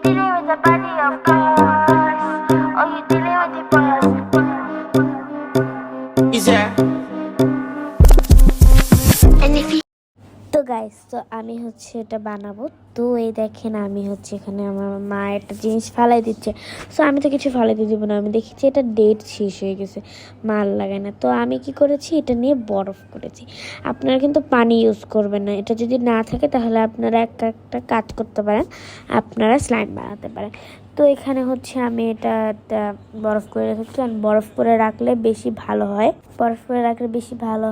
dealing with the body of course, or you dealing with the boss. Is there? And if you তো guys, তো আমি হচ্ছে এটা বানাবো। তো এই দেখেন, আমি হচ্ছে এখানে আমার মা একটা জিনিস ফালাই দিচ্ছে। সো আমি তো কিছু ফালাই দিয়ে দেবো না, আমি দেখেছি এটা ডেট শেষ হয়ে গেছে, মাল লাগায় না। তো আমি কি করেছি, এটা নিয়ে বরফ করেছি। আপনারা কিন্তু পানি ইউজ করবেন না, এটা যদি না থাকে তাহলে আপনারা একটা কাজ করতে পারেন, আপনারা স্লাইম বানাতে পারেন। তো এখানে হচ্ছে আমি এটা বরফ করে রেখেছি। আর বরফ করে রাখলে বেশি ভালো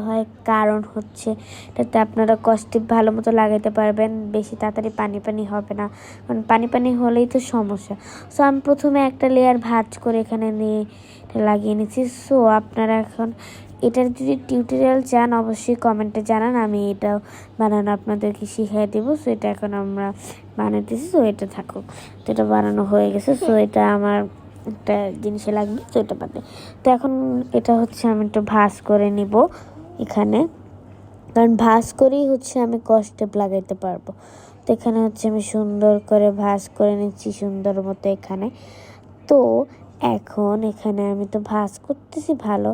হয়, কারণ হচ্ছে এটাতে আপনারা কস্টিপ ভালো মতো লাগাইতে পারবেন, বেশি তাড়াতাড়ি পানি পানি হবে না, কারণ পানি পানি হলেই তো সমস্যা। সো আমি প্রথমে একটা লেয়ার ভাঁজ করে এখানে নিয়ে লাগিয়ে নিচ্ছি। সো আপনারা এখন এটার যদি টিউটোরিয়াল চান অবশ্যই কমেন্টে জানান, আমি এটা বানানো আপনাদেরকে শিখিয়ে দেবো। সো এটা এখন আমরা বানাতেছি। সো এটা থাকুক, তো এটা বানানো হয়ে গেছে। সো এটা আমার একটা জিনিসে লাগবে, তো এটা বাদে। তো এখন এটা হচ্ছে আমি একটু ভাঁজ করে নিব এখানে, কারণ ভাঁজ করেই হচ্ছে আমি কস্টেপ লাগাইতে পারবো। তো এখানে হচ্ছে আমি সুন্দর করে ভাঁজ করে নিচ্ছি সুন্দর মতো এখানে। তো এখন এখানে আমি তো ভাঁজ করতেছি ভালো।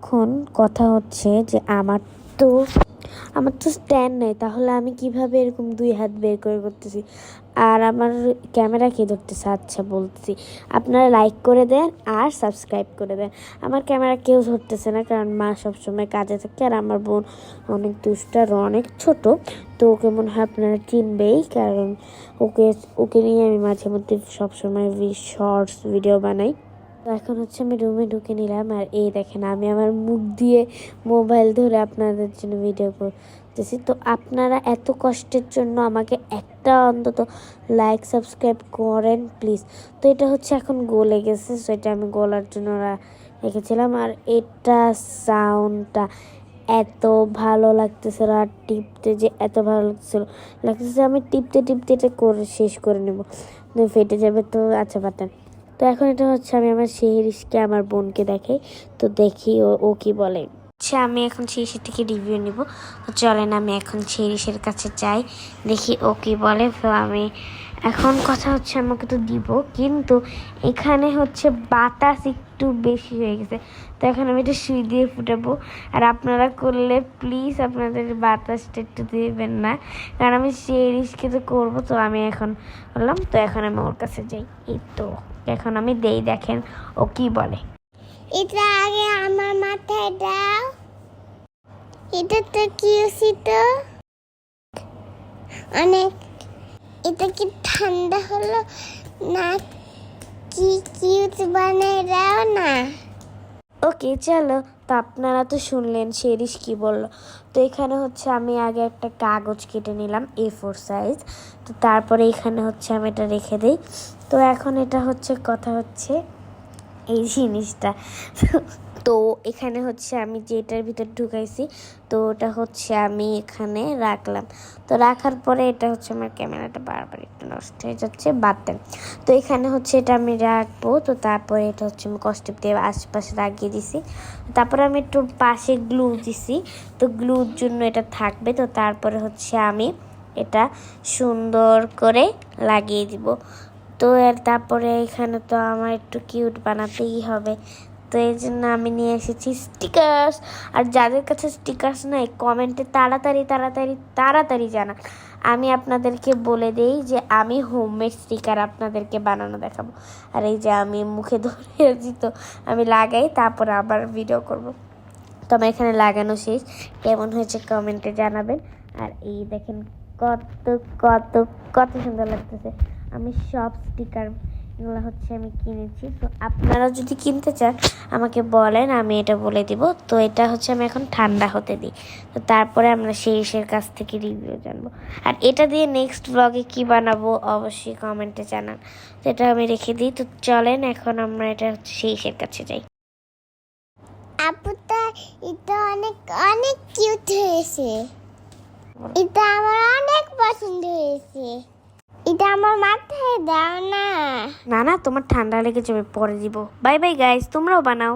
এখন কথা হচ্ছে যে আমার তো স্ট্যান্ড নেই, তাহলে আমি কিভাবে এরকম দুই হাত বের করে করতেছি, আর আমার ক্যামেরা কে ধরতেছে। আচ্ছা বলতেছি, আপনারা লাইক করে দেন আর সাবস্ক্রাইব করে দেন। আমার ক্যামেরা কেউ ধরতেছে না, কারণ মা সবসময় কাজে থাকে, আর আমার বোন অনেক দুষ্ট আর অনেক ছোট। তো ওকে মনে হয় আপনারা চিনবেই, কারণ ওকে নিয়ে আমি মাঝে মধ্যে সবসময় শর্টস ভিডিও বানাই। তো এখন হচ্ছে আমি রুমে ঢুকে নিলাম, আর এই দেখেন আমি আমার মুখ দিয়ে মোবাইল ধরে আপনাদের জন্য ভিডিও করতেছি। তো আপনারা এত কষ্টের জন্য আমাকে একটা অন্তত লাইক সাবস্ক্রাইব করেন প্লিজ। তো এটা হচ্ছে এখন গলে গেছে, সো এটা আমি গলার জন্য রেখেছিলাম। আর এটা সাউন্ডটা এত ভালো লাগতেছিল, আর টিপতে যে এত ভালো লাগতেছে আমি টিপতে এটা শেষ করে নেব, ফেটে যাবে। তো আচ্ছা বাটেন। তো এখন এটা হচ্ছে আমি আমার শেহরিশকে আমার বোনকে দেখাই, তো দেখি ও কি বলে। আচ্ছা আমি এখন শেহরিশ থেকে রিভিউ নিব। তো চলেন আমি এখন শেহরিশের কাছে যাই, দেখি ও কি বলে। তো আমি এখন কথা হচ্ছে আমাকে তো দিব, কিন্তু এখানে হচ্ছে বাতাস একটু বেশি হয়ে গেছে। তো এখন আমি এটা সুই দিয়ে ফুটাবো, আর আপনারা করলে প্লিজ আপনাদের বাতাসটা একটু দেবেন না, কারণ আমি শেহরিশকে তো করবো। তো আমি এখন বললাম, তো এখন আমি ওর কাছে যাই। এই তো এখন আমি দেই, দেখেন ও কি বলে। এটা আগে আমার মাথায় দাও। এটা তো কিউট, অনেক। এটা কি ঠান্ডা হলো না, কি কিউট বানাই দাও না। ওকে চলো। তো আপনারা তো শুনলেন শেহরিশ কি বললো। তো এখানে হচ্ছে আমি আগে একটা কাগজ কেটে নিলাম A4 সাইজ। তো তারপরে এখানে হচ্ছে আমি এটা রেখে দিই। তো এখন এটা হচ্ছে কথা হচ্ছে এই জিনিসটা। তো এখানে হচ্ছে আমি যেটার ভিতর ঢুকাইছি, তো ওটা হচ্ছে আমি এখানে রাখলাম। তো রাখার পরে এটা হচ্ছে আমার ক্যামেরাটা বারবার একটু নষ্ট হয়ে যাচ্ছে, বাদ দেন। তো এখানে হচ্ছে এটা আমি রাখবো। তো তারপরে এটা হচ্ছে আমি কস্টেপ দিয়ে আশেপাশে লাগিয়ে দিছি। তারপরে আমি একটু পাশে গ্লু দিছি, তো গ্লুর জন্য এটা থাকবে। তো তারপরে হচ্ছে আমি এটা সুন্দর করে লাগিয়ে দিব। তো আর তারপরে এখানে তো আমার একটু কিউট বানাতেই হবে, তো এই জন্য আমি নিয়ে এসেছি স্টিকার্স। আর যাদের কাছে স্টিকার্স নাই কমেন্টে তাড়াতাড়ি জানান, আমি আপনাদেরকে বলে দেই যে আমি হোমমেড স্টিকার আপনাদেরকে বানানো দেখাবো। আর এই যে আমি মুখে ধরেছি, তো আমি লাগাই তারপর আবার ভিডিও করব। তো আমার এখানে লাগানো শেষ, কেমন হয়েছে কমেন্টে জানাবেন। আর এই দেখেন কত কত কত সুন্দর লাগতেছে। আমি সব স্টিকার এগুলো হচ্ছে আমি কিনেছি। তো আপনারা যদি কিনতে চান আমাকে বলেন, আমি এটা বলে দিব। তো এটা হচ্ছে আমি এখন ঠান্ডা হতে দিই, তো তারপরে আমরা শেরিশের কাছ থেকে রিভিউ জানবো। আর এটা দিয়ে নেক্সট ব্লগে কি বানাবো অবশ্যই কমেন্টে জানান। তো এটা আমি রেখে দিই। তো চলেন এখন আমরা এটা হচ্ছে শেরিশের কাছে যাই। আপুটা এটা অনেক অনেক কিউট হয়েছে, এটা আমার অনেক পছন্দ হয়েছে। এটা আমার মাথায় দাও না। না তোমার ঠান্ডা লেগে যাবে, পরে দিব। বাই বাই গাইস, তোমরাও বানাও।